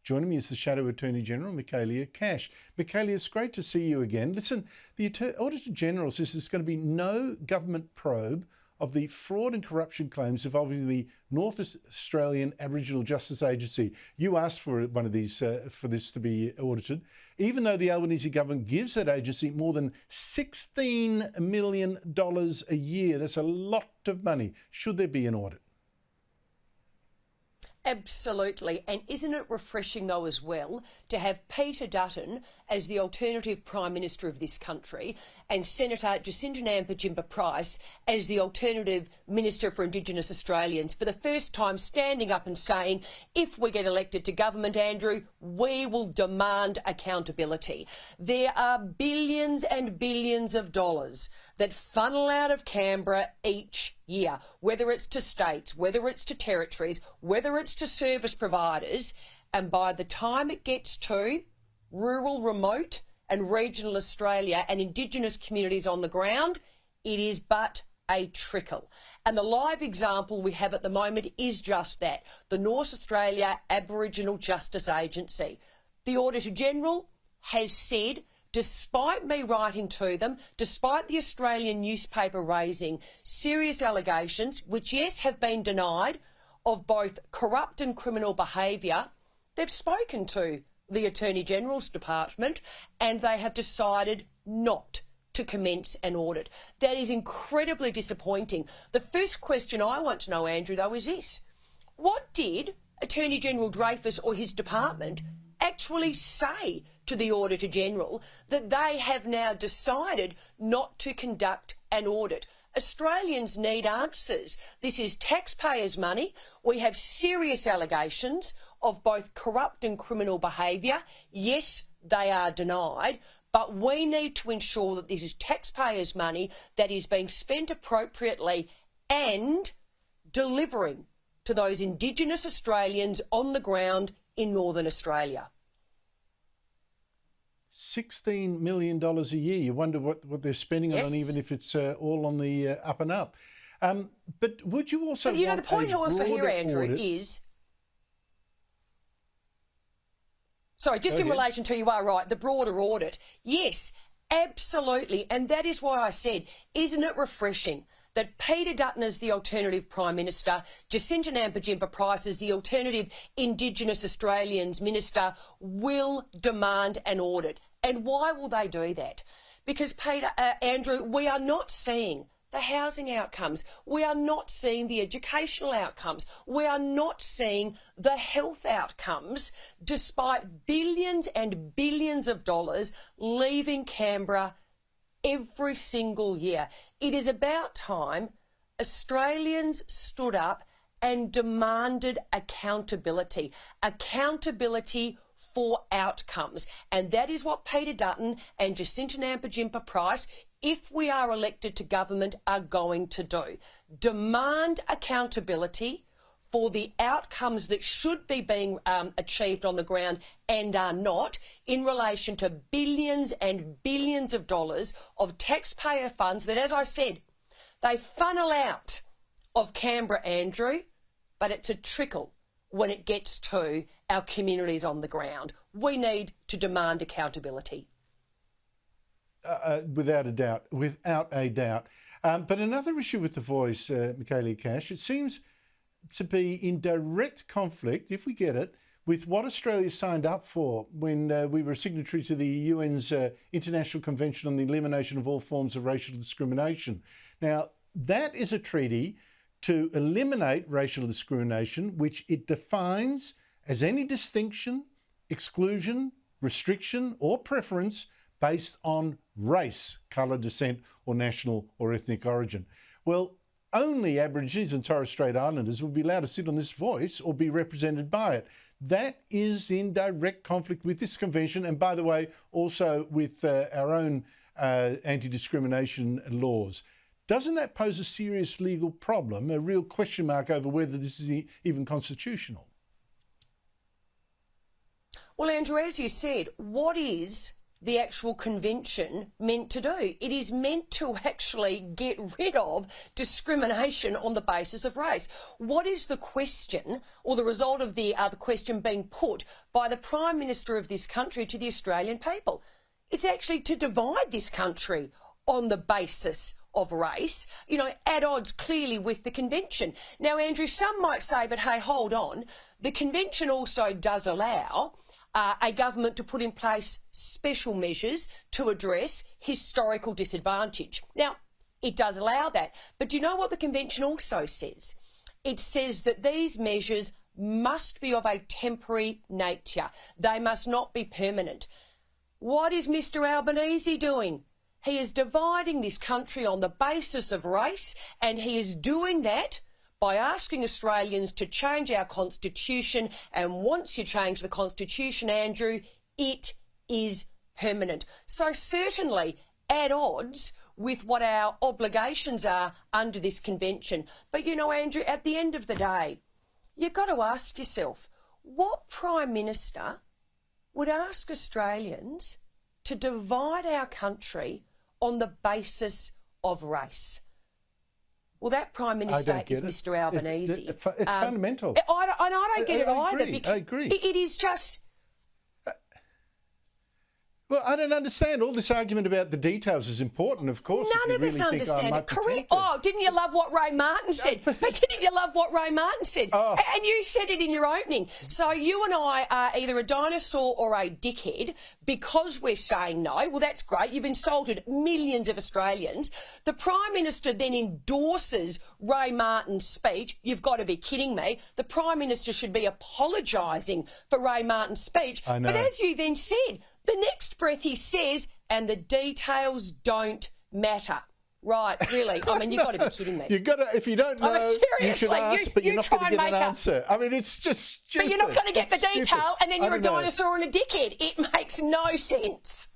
Joining me is the Shadow Attorney-General Michaelia Cash. Michaelia, it's great to see you again. Listen, the Auditor-General says there's going to be no government probe of the fraud and corruption claims involving the North Australian Aboriginal Justice Agency. You asked for one of these, for this to be audited, even though the Albanese government gives that agency more than $16 million a year. That's a lot of money. Should there be an audit? Absolutely. And isn't it refreshing, though, as well, to have Peter Dutton as the alternative Prime Minister of this country and Senator Jacinta Nampijinpa Price as the alternative Minister for Indigenous Australians, for the first time standing up and saying, if we get elected to government, Andrew, we will demand accountability. There are billions and billions of dollars that funnel out of Canberra each year, whether it's to states, whether it's to territories, whether it's to service providers, and by the time it gets to rural, remote and regional Australia and Indigenous communities on the ground, it is but a trickle. And the live example we have at the moment is just that, the North Australia Aboriginal Justice Agency. The Auditor-General has said, despite me writing to them, despite the Australian newspaper raising serious allegations, which, yes, have been denied, of both corrupt and criminal behaviour, they've spoken to the Attorney-General's Department and they have decided not to commence an audit. That is incredibly disappointing. The first question I want to know, Andrew, though, is this. What did Attorney-General Dreyfus or his department actually say to the Auditor-General that they have now decided not to conduct an audit? Australians need answers. This is taxpayers' money. We have serious allegations of both corrupt and criminal behaviour. Yes, they are denied, but we need to ensure that this is taxpayers' money that is being spent appropriately and delivering to those Indigenous Australians on the ground in Northern Australia. $16 million a year. You wonder what they're spending it on, even if it's all on the up and up. But would you also but, you know, want the point also here, Andrew, audit? is... Sorry, just in relation to, you are right, the broader audit. Yes, absolutely. And that is why I said, isn't it refreshing that Peter Dutton is the alternative Prime Minister, Jacinta Nampijinpa Price is the alternative Indigenous Australians Minister, will demand an audit. And why will they do that? Because, Andrew, we are not seeing the housing outcomes. We are not seeing the educational outcomes. We are not seeing the health outcomes, despite billions and billions of dollars leaving Canberra every single year. It is about time Australians stood up and demanded accountability. Accountability for outcomes. And that is what Peter Dutton and Jacinta Nampijinpa Price, if we are elected to government, are going to do. Demand accountability for the outcomes that should be being achieved on the ground and are not, in relation to billions and billions of dollars of taxpayer funds that, as I said, they funnel out of Canberra, Andrew, but it's a trickle when it gets to our communities on the ground. We need to demand accountability. Without a doubt, without a doubt. But another issue with the Voice, Michaelia Cash, it seems to be in direct conflict, if we get it, with what Australia signed up for when we were signatory to the UN's International Convention on the Elimination of All Forms of Racial Discrimination. Now, that is a treaty to eliminate racial discrimination, which it defines as any distinction, exclusion, restriction or preference based on race, colour, descent or national or ethnic origin. Well, only Aborigines and Torres Strait Islanders will be allowed to sit on this Voice or be represented by it. That is in direct conflict with this convention and, by the way, also with our own anti-discrimination laws. Doesn't that pose a serious legal problem, a real question mark over whether this is even constitutional? Well, Andrew, as you said, what is the actual convention meant to do? It is meant to actually get rid of discrimination on the basis of race. What is the question, or the result of the question being put by the Prime Minister of this country to the Australian people? It's actually to divide this country on the basis of race, you know, at odds clearly with the convention. Now, Andrew, some might say, but hey, hold on, the convention also does allow a government to put in place special measures to address historical disadvantage. Now, it does allow that, but do you know what the convention also says? It says that these measures must be of a temporary nature. They must not be permanent. What is Mr Albanese doing? He is dividing this country on the basis of race, and he is doing that by asking Australians to change our constitution. And once you change the constitution, Andrew, it is permanent. So certainly at odds with what our obligations are under this convention. But you know, Andrew, at the end of the day, you've got to ask yourself, what Prime Minister would ask Australians to divide our country on the basis of race? Well, that Prime Minister is Mr Albanese. It's fundamental. I don't get it either. I agree. It is just... Well, I don't understand. All this argument about the details is important, of course. None of us understand it. Correct. Oh, didn't you love what Ray Martin said? But didn't you love what Ray Martin said? Oh. And you said it in your opening. So you and I are either a dinosaur or a dickhead because we're saying no. Well, that's great. You've insulted millions of Australians. The Prime Minister then endorses Ray Martin's speech. You've got to be kidding me. The Prime Minister should be apologising for Ray Martin's speech. I know. But as you then said, the next breath he says, and the details don't matter. Right, really? I mean, you've got to be kidding me. You've got to, if you don't know, you should ask, but you're not going to get an answer. I mean, it's just stupid. But you're not going to get the detail, and then you're a dinosaur and a dickhead. It makes no sense.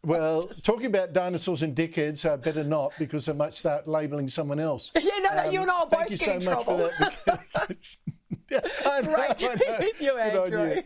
Well, talking about dinosaurs and dickheads, better not, because I might start labelling someone else. Yeah, no, you and I will both get in trouble. Thank you so much for that. Great to be with you, Andrew.